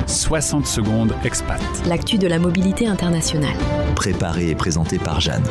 60 secondes expat. L'actu de la mobilité internationale. Préparé et présenté par Jeanne.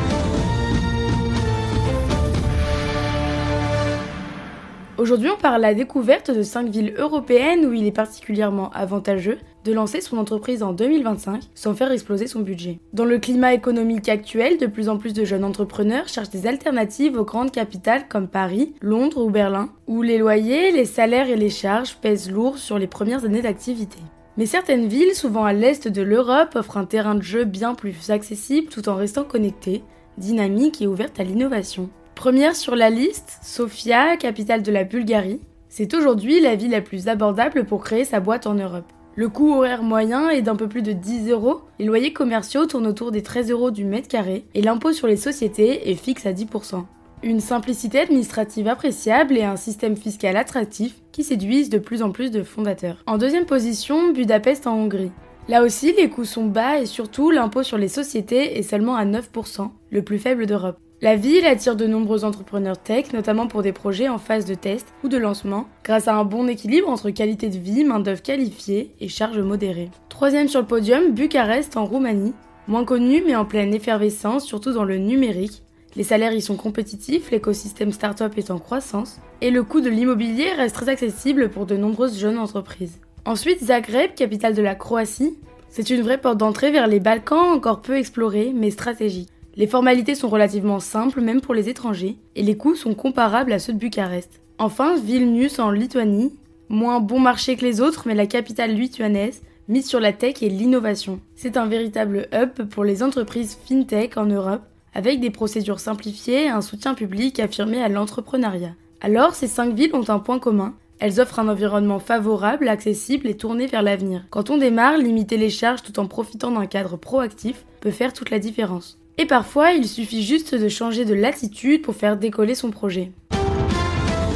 Aujourd'hui, on parle de la découverte de 5 villes européennes où il est particulièrement avantageux de lancer son entreprise en 2025 sans faire exploser son budget. Dans le climat économique actuel, de plus en plus de jeunes entrepreneurs cherchent des alternatives aux grandes capitales comme Paris, Londres ou Berlin, où les loyers, les salaires et les charges pèsent lourd sur les premières années d'activité. Mais certaines villes, souvent à l'est de l'Europe, offrent un terrain de jeu bien plus accessible tout en restant connectées, dynamiques et ouvertes à l'innovation. Première sur la liste, Sofia, capitale de la Bulgarie. C'est aujourd'hui la ville la plus abordable pour créer sa boîte en Europe. Le coût horaire moyen est d'un peu plus de 10 €, les loyers commerciaux tournent autour des 13 € du mètre carré et l'impôt sur les sociétés est fixe à 10%. Une simplicité administrative appréciable et un système fiscal attractif qui séduisent de plus en plus de fondateurs. En deuxième position, Budapest en Hongrie. Là aussi, les coûts sont bas et surtout l'impôt sur les sociétés est seulement à 9%, le plus faible d'Europe. La ville attire de nombreux entrepreneurs tech, notamment pour des projets en phase de test ou de lancement, grâce à un bon équilibre entre qualité de vie, main-d'œuvre qualifiée et charges modérées. Troisième sur le podium, Bucarest en Roumanie. Moins connu mais en pleine effervescence, surtout dans le numérique. Les salaires y sont compétitifs, l'écosystème start-up est en croissance, et le coût de l'immobilier reste très accessible pour de nombreuses jeunes entreprises. Ensuite, Zagreb, capitale de la Croatie. C'est une vraie porte d'entrée vers les Balkans, encore peu explorés, mais stratégiques. Les formalités sont relativement simples, même pour les étrangers, et les coûts sont comparables à ceux de Bucarest. Enfin, Vilnius en Lituanie. Moins bon marché que les autres, mais la capitale lituanaise mise sur la tech et l'innovation. C'est un véritable hub pour les entreprises fintech en Europe, avec des procédures simplifiées et un soutien public affirmé à l'entrepreneuriat. Alors, ces 5 villes ont un point commun. Elles offrent un environnement favorable, accessible et tourné vers l'avenir. Quand on démarre, limiter les charges tout en profitant d'un cadre proactif peut faire toute la différence. Et parfois, il suffit juste de changer de latitude pour faire décoller son projet.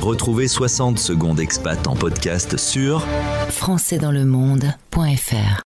Retrouvez 60 secondes expat en podcast sur françaisdanslemonde.fr